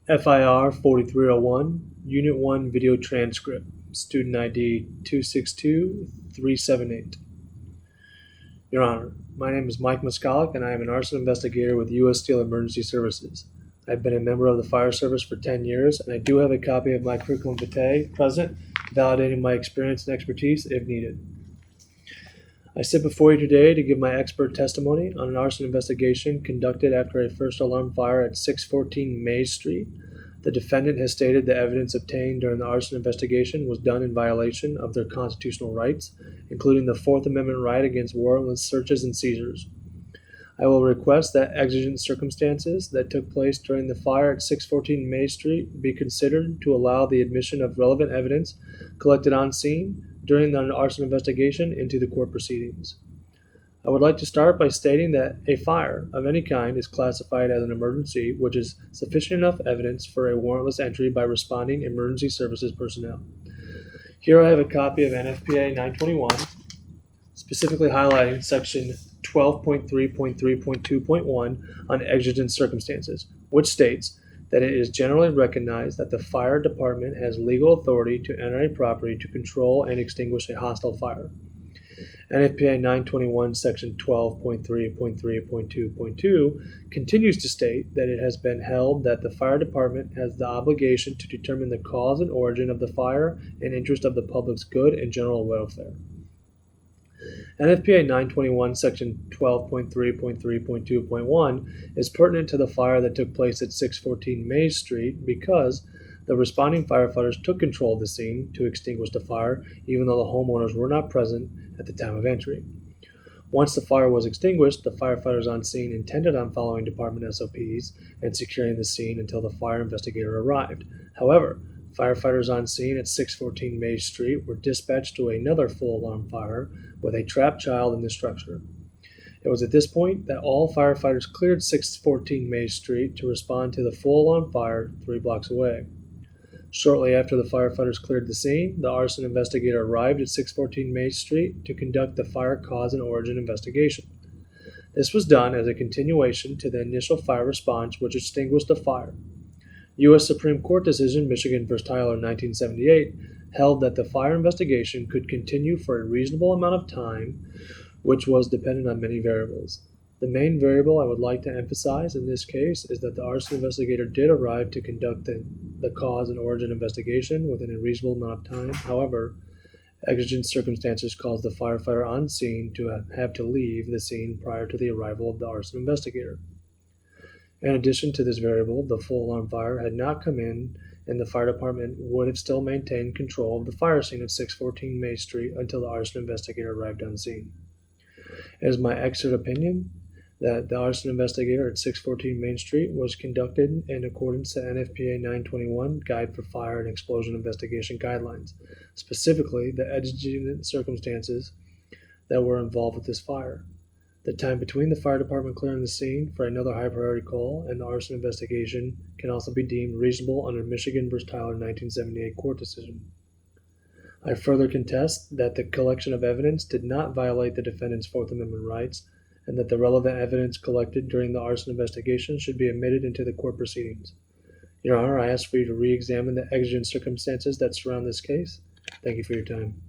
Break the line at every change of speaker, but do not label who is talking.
FIR 4301, Unit 1 Video Transcript, Student ID 262378. Your Honor, my name is Mike Moskalik, and I am an arson investigator with U.S. Steel Emergency Services. I've been a member of the fire service for 10 years, and I do have a copy of my curriculum vitae present, validating my experience and expertise if needed. I sit before you today to give my expert testimony on an arson investigation conducted after a first alarm fire at 614 Mays Street. The defendant has stated the evidence obtained during the arson investigation was done in violation of their constitutional rights, including the Fourth Amendment right against warrantless searches and seizures. I will request that exigent circumstances that took place during the fire at 614 Mays Street be considered to allow the admission of relevant evidence collected on scene during the arson investigation into the court proceedings. I would like to start by stating that a fire of any kind is classified as an emergency, which is sufficient enough evidence for a warrantless entry by responding emergency services personnel. Here I have a copy of NFPA 921, specifically highlighting section 12.3.3.2.1 on exigent circumstances, which states that it is generally recognized that the fire department has legal authority to enter a property to control and extinguish a hostile fire. NFPA 921 section 12.3.3.2.2 continues to state that it has been held that the fire department has the obligation to determine the cause and origin of the fire in interest of the public's good and general welfare. NFPA 921 section 12.3.3.2.1 is pertinent to the fire that took place at 614 Mays Street because the responding firefighters took control of the scene to extinguish the fire, even though the homeowners were not present at the time of entry. Once the fire was extinguished, the firefighters on scene intended on following department SOPs and securing the scene until the fire investigator arrived. However, firefighters on scene at 614 Mays Street were dispatched to another full alarm fire with a trapped child in the structure. It was at this point that all firefighters cleared 614 Mays Street to respond to the full alarm fire 3 blocks away. Shortly after the firefighters cleared the scene, the arson investigator arrived at 614 Mays Street to conduct the fire cause and origin investigation. This was done as a continuation to the initial fire response, which extinguished the fire. U.S. Supreme Court decision Michigan v. Tyler 1978 held that the fire investigation could continue for a reasonable amount of time, which was dependent on many variables. The main variable I would like to emphasize in this case is that the arson investigator did arrive to conduct the cause and origin investigation within a reasonable amount of time. However, exigent circumstances caused the firefighter on scene to have to leave the scene prior to the arrival of the arson investigator. In addition to this variable, the full alarm fire had not come in, and the fire department would have still maintained control of the fire scene at 614 Mays Street until the arson investigator arrived on scene. It is my expert opinion that the arson investigator at 614 Main Street was conducted in accordance to NFPA 921 Guide for Fire and Explosion Investigation Guidelines, specifically the exigent circumstances that were involved with this fire. The time between the fire department clearing the scene for another high priority call and the arson investigation can also be deemed reasonable under Michigan v. Tyler 1978 court decision. I further contest that the collection of evidence did not violate the defendant's Fourth Amendment rights, and that the relevant evidence collected during the arson investigation should be admitted into the court proceedings. Your Honor, I ask for you to re-examine the exigent circumstances that surround this case. Thank you for your time.